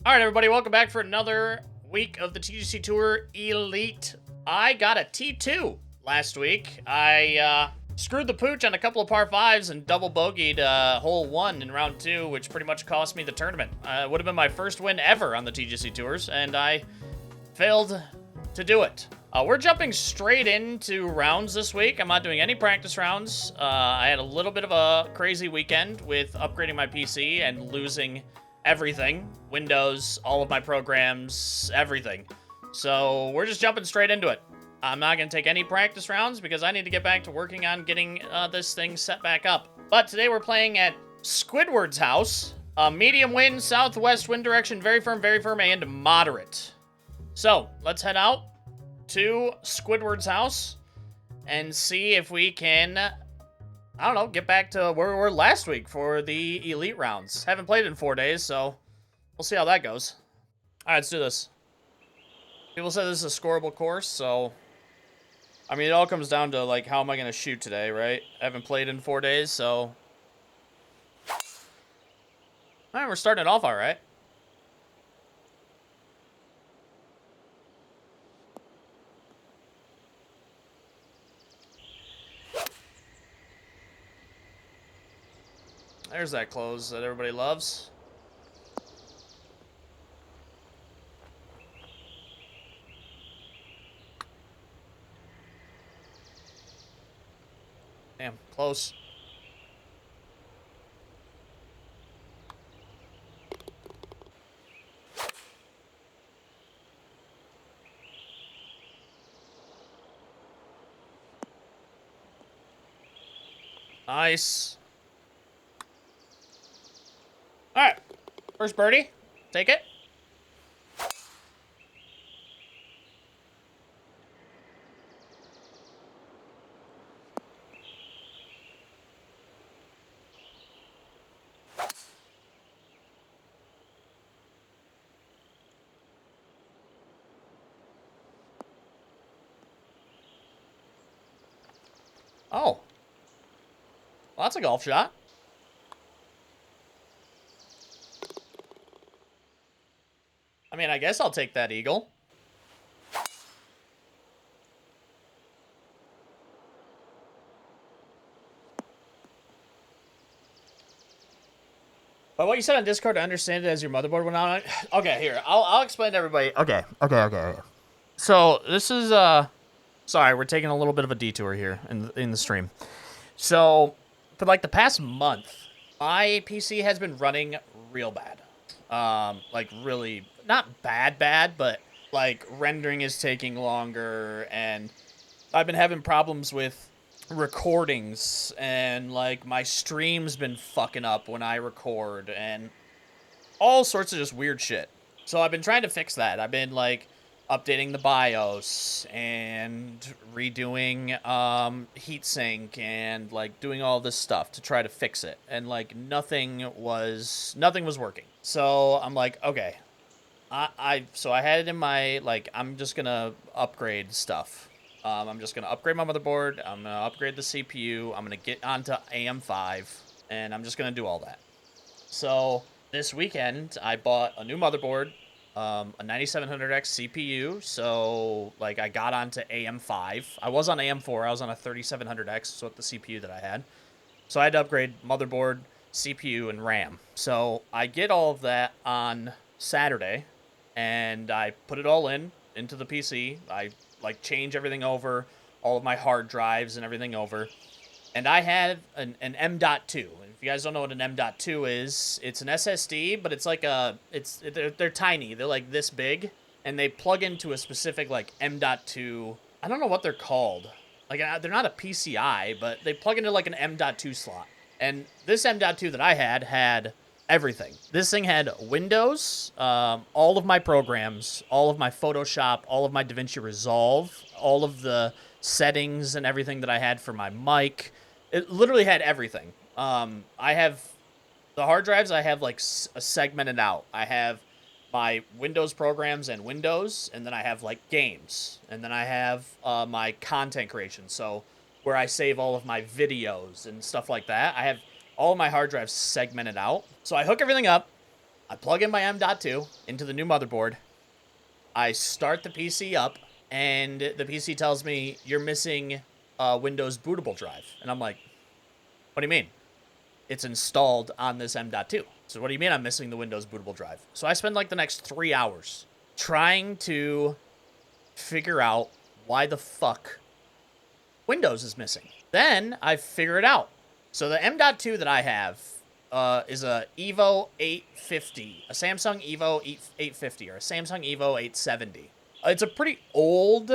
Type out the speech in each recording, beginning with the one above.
All right, everybody, welcome back for another week of the TGC Tour Elite. I got a T2 last week. I screwed the pooch on a couple of par 5s and double bogeyed hole 1 in round 2, which pretty much cost me the tournament. It would have been my first win ever on the TGC Tours, and I failed to do it. We're jumping straight into rounds this week. I'm not doing any practice rounds. I had a little bit of a crazy weekend with upgrading my PC and losing everything. Windows, all of my programs, everything. So we're just jumping straight into it. I'm not going to take any practice rounds because I need to get back to working on getting this thing set back up. But today we're playing at Squidward's house. Medium wind, southwest wind direction, very firm, and moderate. So let's head out to Squidward's house and see if we can, I don't know, get back to where we were last week for the elite rounds. Haven't played in 4 days, so we'll see how that goes. All right, let's do this. People say this is a scoreable course, so I mean, it all comes down to like, how am I going to shoot today, right? I haven't played in 4 days, so all right, we're starting it off all right. There's that close that everybody loves. Damn, close. Nice. All right, first birdie, take it. Oh, well, that's a golf shot. I mean, I guess I'll take that eagle. But what you said on Discord, I understand it as your motherboard went on. Okay, here, I'll explain to everybody. Okay. So this is sorry, we're taking a little bit of a detour here in the stream. So for like the past month, my PC has been running real bad. Like really not bad, but like rendering is taking longer, and I've been having problems with recordings, and like my stream's been fucking up when I record, and all sorts of just weird shit. So I've been trying to fix that. I've been like updating the BIOS and redoing heatsink and like doing all this stuff to try to fix it, and like nothing was working. So I'm like, okay, so I had it in my, like, I'm just gonna upgrade stuff. I'm just gonna upgrade my motherboard. I'm gonna upgrade the CPU. I'm gonna get onto AM5, and I'm just gonna do all that. So this weekend I bought a new motherboard, a 9700X CPU. So like I got onto AM5. I was on AM4. I was on a 3700X, so with the CPU that I had. So I had to upgrade motherboard, CPU, and RAM. So I get all of that on Saturday, and I put it all into the PC. I like change everything over, all of my hard drives and everything over. And I have an M.2. If you guys don't know what an M.2 is, it's an SSD, but it's like they're tiny. They're like this big, and they plug into a specific like M.2. I don't know what they're called. Like they're not a PCI, but they plug into like an M.2 slot. And this M.2 that I had everything. This thing had Windows, all of my programs, all of my Photoshop, all of my DaVinci Resolve, all of the settings and everything that I had for my mic. It literally had everything. I have the hard drives. I have like segmented out. I have my Windows programs and Windows, and then I have like games, and then I have my content creation. So where I save all of my videos and stuff like that. I have all of my hard drives segmented out. So I hook everything up, I plug in my M.2 into the new motherboard. I start the PC up, and the PC tells me you're missing a Windows bootable drive. And I'm like, what do you mean? It's installed on this M.2. So what do you mean I'm missing the Windows bootable drive? So I spend like the next 3 hours trying to figure out why the fuck Windows is missing. Then I figure it out. So the M.2 that I have is a Evo 850, a Samsung Evo 850 or a Samsung Evo 870. It's a pretty old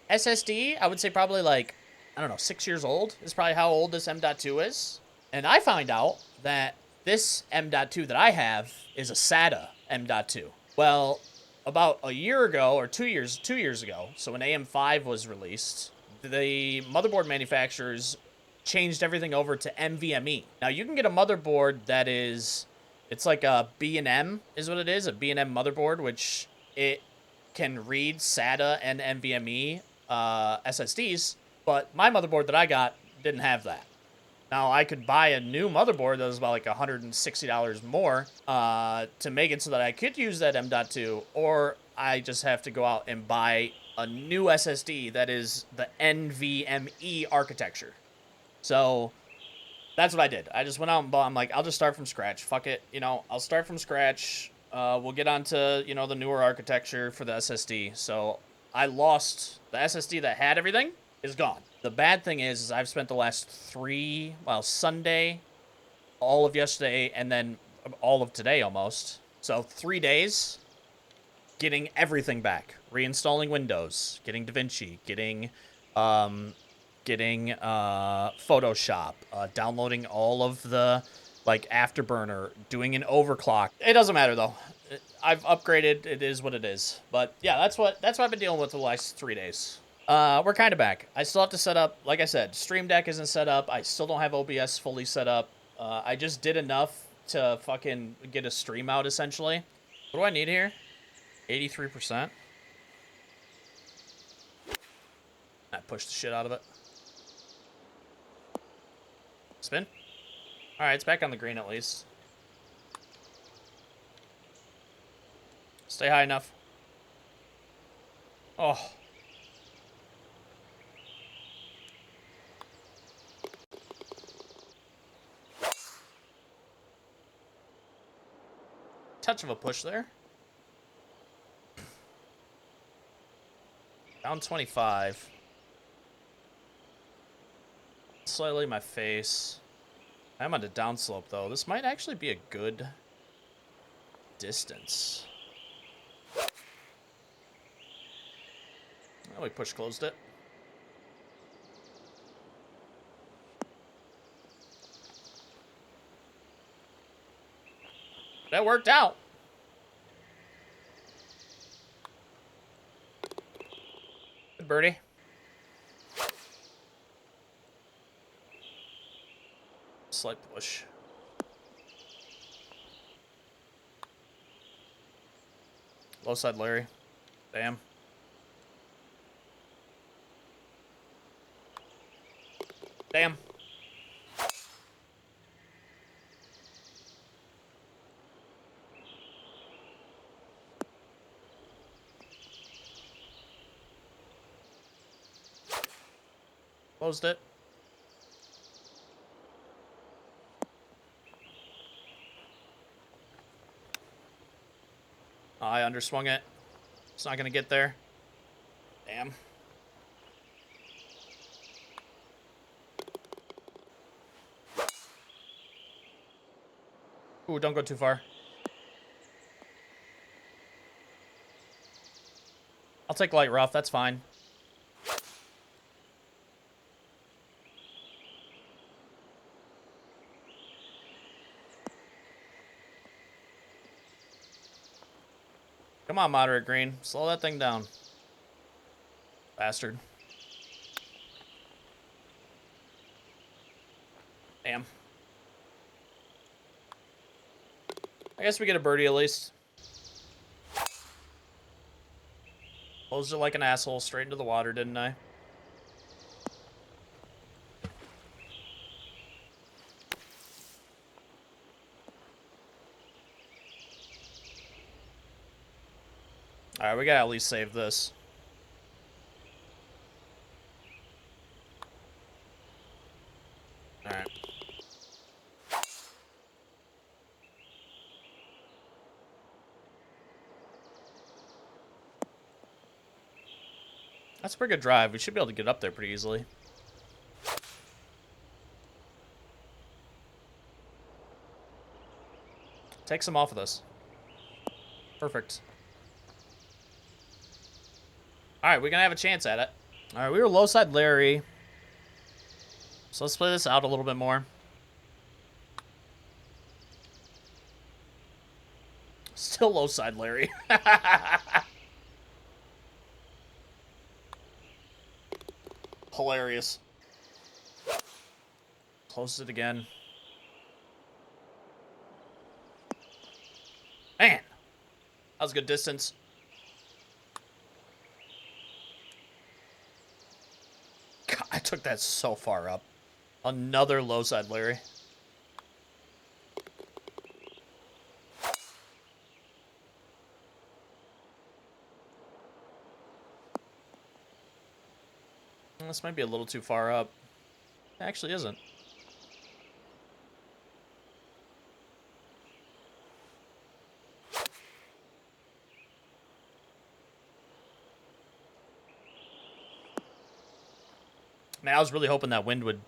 SSD. I would say probably like, I don't know, 6 years old is probably how old this M.2 is. And I find out that this M.2 that I have is a SATA M.2. Well, about a year ago or 2 years ago, so when AM5 was released, the motherboard manufacturers changed everything over to NVMe. Now you can get a motherboard that is, it's like a B&M is what it is, a B&M motherboard, which it can read SATA and NVMe SSDs, but my motherboard that I got didn't have that. Now, I could buy a new motherboard that was about like $160 more to make it so that I could use that M.2, or I just have to go out and buy a new SSD that is the NVMe architecture. So that's what I did. I just went out and bought. I'm like, I'll just start from scratch. Fuck it. I'll start from scratch. We'll get onto, the newer architecture for the SSD. So I lost the SSD that had everything is gone. The bad thing is I've spent the last Sunday, all of yesterday, and then all of today almost. So 3 days getting everything back. Reinstalling Windows, getting DaVinci, getting Photoshop, downloading all of the Afterburner, doing an overclock. It doesn't matter though. I've upgraded. It is what it is. But yeah, that's what I've been dealing with the last 3 days. We're kind of back. I still have to set up, like I said, Stream Deck isn't set up. I still don't have OBS fully set up. I just did enough to fucking get a stream out, essentially. What do I need here? 83%. I pushed the shit out of it. Spin. Alright, it's back on the green at least. Stay high enough. Oh. Touch of a push there. Down 25. Slightly my face. I'm on the downslope though. This might actually be a good distance. Oh, we push closed it. That worked out. Good birdie. Slight push. Low side Larry. Damn. Damn. Closed it. Oh, I underswung it. It's not gonna get there. Damn. Ooh, don't go too far. I'll take light rough, that's fine. Come on, moderate green. Slow that thing down. Bastard. Damn. I guess we get a birdie at least. Closed it like an asshole straight into the water, didn't I? All right, we gotta at least save this. All right. That's a pretty good drive. We should be able to get up there pretty easily. Take some off of this. Perfect. All right, we're gonna have a chance at it. All right, we were low side Larry. So let's play this out a little bit more. Still low side Larry. Hilarious. Closes it again. Man, that was a good distance. God, I took that so far up. Another low side Larry. This might be a little too far up. It actually isn't. Man, I was really hoping that wind would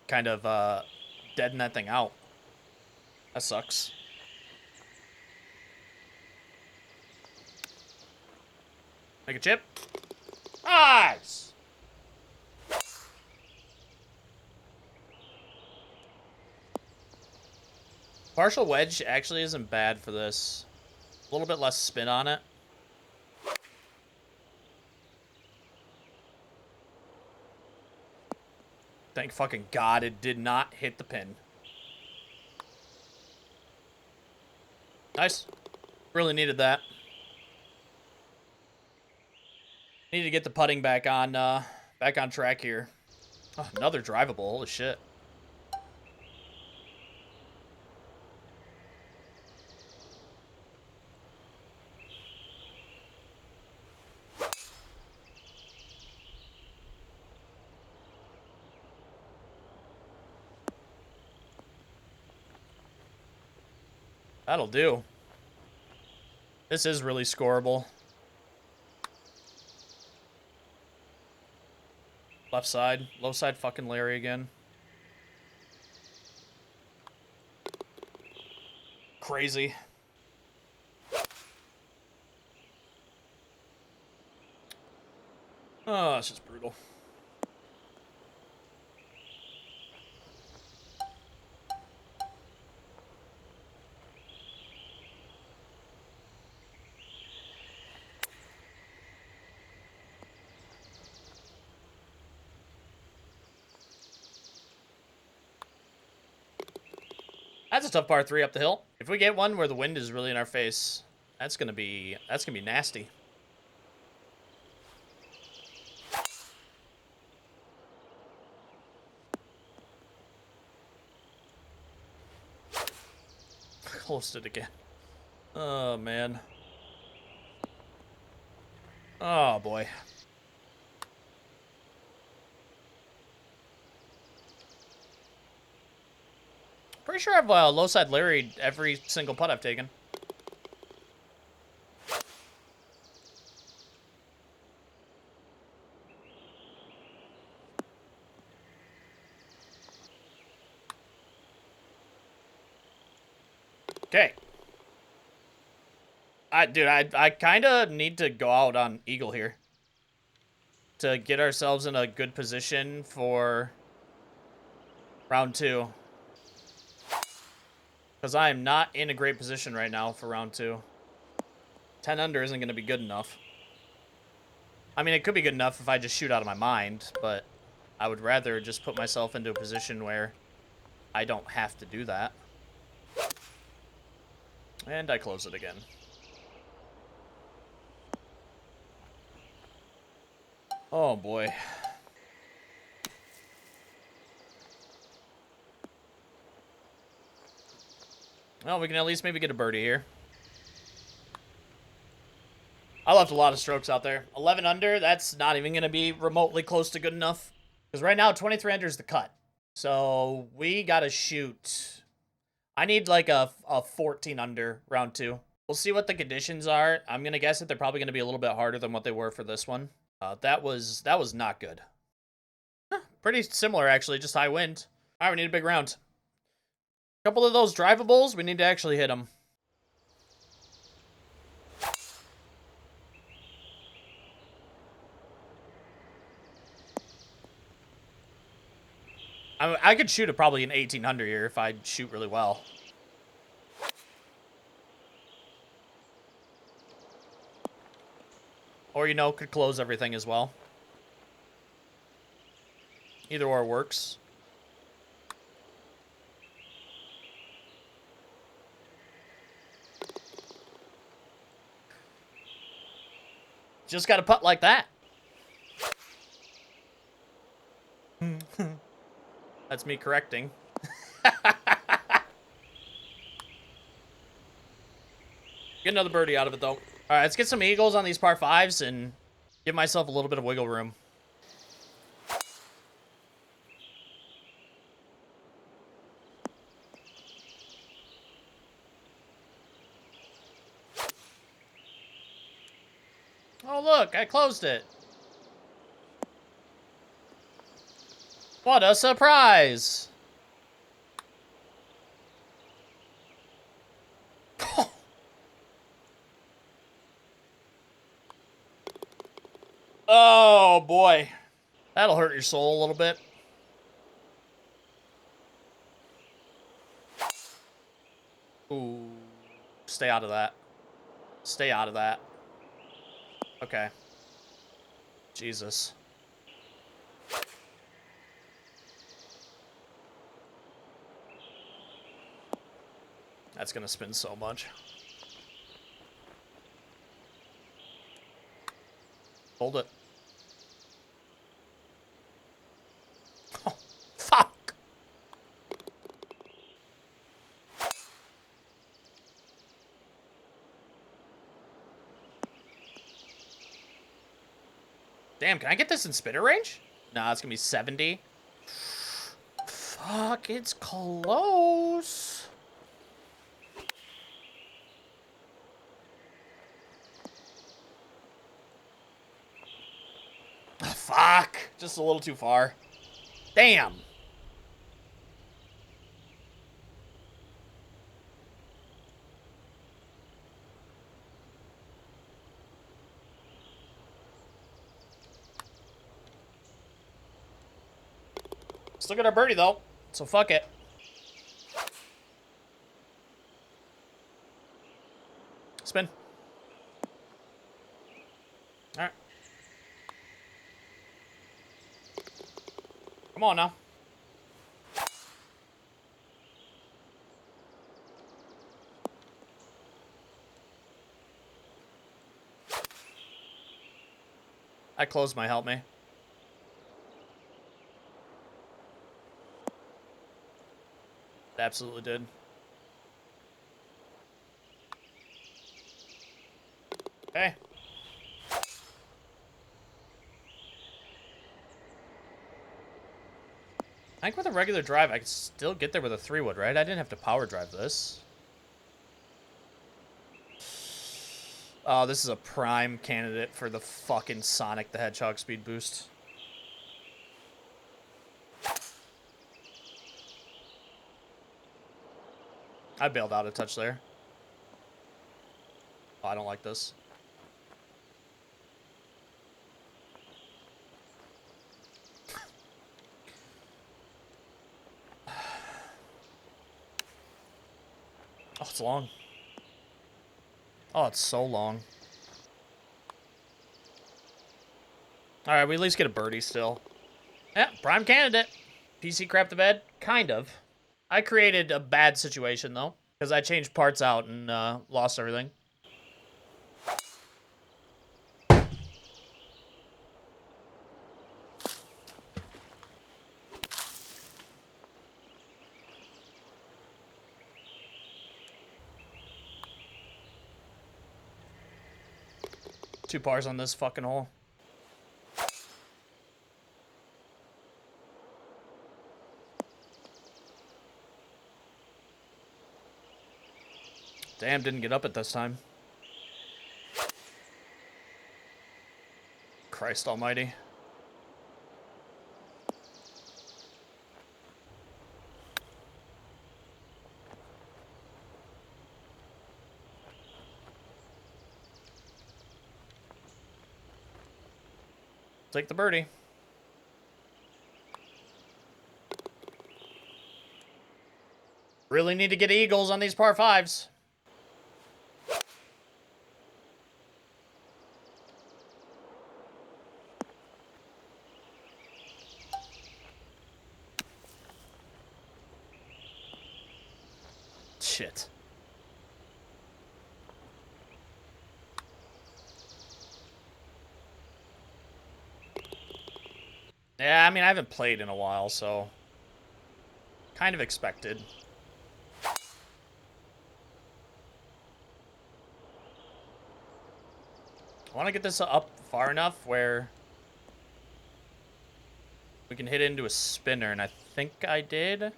kind of deaden that thing out. That sucks. Make a chip. Nice! Partial wedge actually isn't bad for this. A little bit less spin on it. Thank fucking God it did not hit the pin. Nice. Really needed that. Need to get the putting back on track here. Oh, another drivable. Holy shit. That'll do. This is really scoreable. Left side. Low side fucking Larry again. Crazy. Oh, it's just brutal. That's a tough par 3 up the hill. If we get one where the wind is really in our face, that's gonna be nasty. Closed it again. Oh man. Oh boy. Pretty sure I've low side Larry'd every single putt I've taken. Okay. Dude, I kind of need to go out on eagle here to get ourselves in a good position for round 2. Because I am not in a great position right now for round 2. 10 under isn't going to be good enough. I mean, it could be good enough if I just shoot out of my mind, but I would rather just put myself into a position where I don't have to do that. And I close it again. Oh, boy. Well, we can at least maybe get a birdie here. I left a lot of strokes out there. 11 under, that's not even going to be remotely close to good enough. Because right now, 23 under is the cut. So we got to shoot. I need like a 14 under round 2. We'll see what the conditions are. I'm going to guess that they're probably going to be a little bit harder than what they were for this one. That was not good. Pretty similar, actually, just high wind. All right, we need a big round. A couple of those drivables, we need to actually hit them. I could shoot probably an 1800 here if I shoot really well. Or, you know, could close everything as well. Either or works. Just got to putt like that. That's me correcting. Get another birdie out of it, though. All right, let's get some eagles on these par 5s and give myself a little bit of wiggle room. Oh, look, I closed it. What a surprise! Oh, boy. That'll hurt your soul a little bit. Ooh. Stay out of that. Stay out of that. Okay. Jesus. That's gonna spin so much. Hold it. Oh, fuck. Damn, can I get this in spinner range? Nah, it's gonna be 70. Fuck, it's close. Fuck, just a little too far. Damn. Still got our birdie, though, so fuck it. Spin. All right. Come on now. I closed my help me. It absolutely did. Okay. I think with a regular drive, I could still get there with a 3-wood, right? I didn't have to power drive this. Oh, this is a prime candidate for the fucking Sonic the Hedgehog speed boost. I bailed out a touch there. Oh, I don't like this. Oh, it's long. Oh, it's so long. All right, we at least get a birdie still. Yeah, prime candidate. PC crap the bed? Kind of. I created a bad situation, though, because I changed parts out and lost everything. 2 pars on this fucking hole. Damn, didn't get up at this time. Christ almighty. Take the birdie. Really need to get eagles on these par 5s. Shit. Yeah, I mean, I haven't played in a while, so kind of expected. I want to get this up far enough where we can hit into a spinner, and I think I did.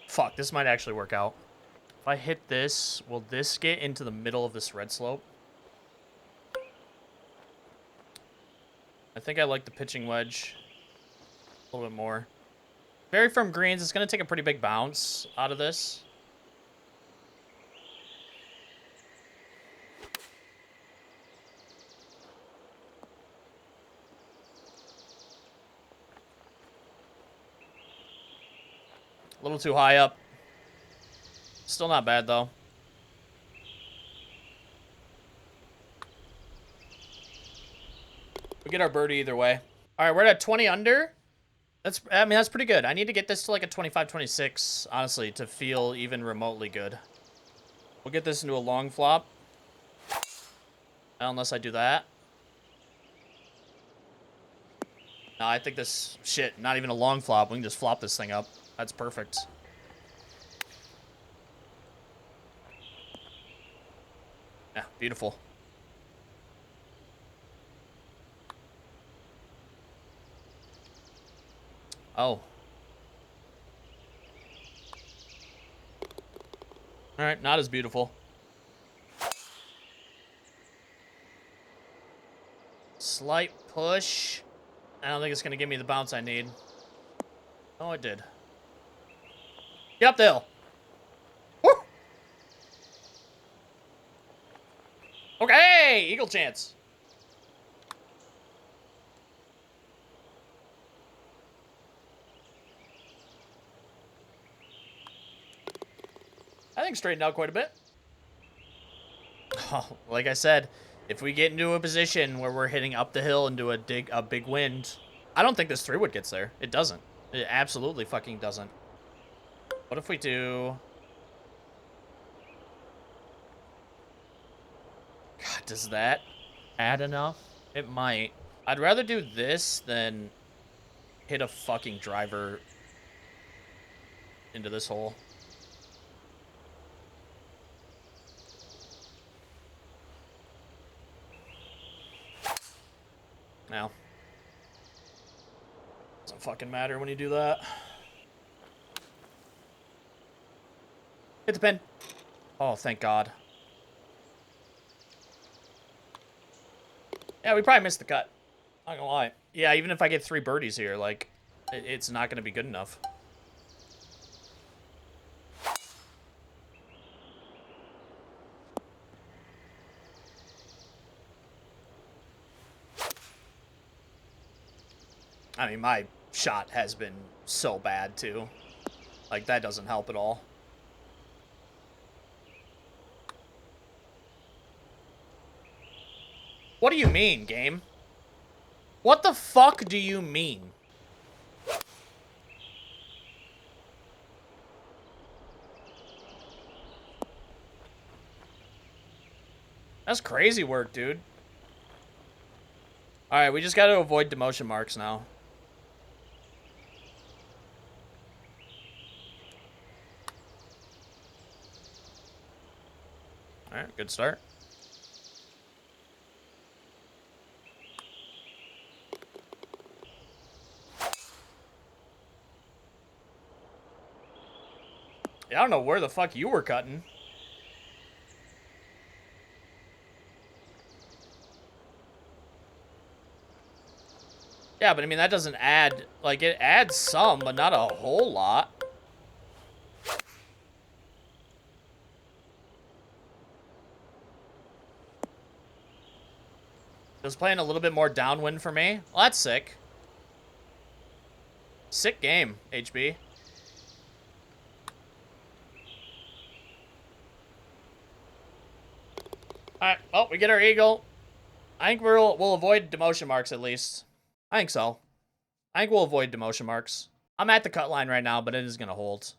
Fuck, this might actually work out. If I hit this, will this get into the middle of this red slope? I think I like the pitching wedge a little bit more. Very firm greens. It's going to take a pretty big bounce out of this. A little too high up. Still not bad, though. We get our birdie either way. All right, we're at 20 under. I mean, that's pretty good. I need to get this to like a 25, 26, honestly, to feel even remotely good. We'll get this into a long flop. Unless I do that. No, I think this, shit, not even a long flop. We can just flop this thing up. That's perfect. Yeah, beautiful. Oh. Alright, not as beautiful. Slight push. I don't think it's going to give me the bounce I need. Oh, it did. Get up the hill. Woo! Okay, eagle chance. I think straightened out quite a bit. Oh, like I said, if we get into a position where we're hitting up the hill into a big wind, I don't think this 3-wood gets there. It doesn't. It absolutely fucking doesn't. What if we do... God, does that add enough? It might. I'd rather do this than hit a fucking driver into this hole. Now. Doesn't fucking matter when you do that. Hit the pin. Oh, thank God. Yeah, we probably missed the cut. Not gonna lie. Yeah, even if I get 3 birdies here, like, it's not gonna be good enough. I mean, my shot has been so bad, too. Like, that doesn't help at all. What do you mean, game? What the fuck do you mean? That's crazy work, dude. Alright, we just gotta avoid demotion marks now. All right, good start. Yeah, I don't know where the fuck you were cutting. Yeah, but I mean, that doesn't add... Like, it adds some, but not a whole lot. It was playing a little bit more downwind for me. Well, that's sick. Sick game, HB. Alright, well, we get our eagle. I think we'll avoid demotion marks at least. I think so. I think we'll avoid demotion marks. I'm at the cut line right now, but it is going to hold.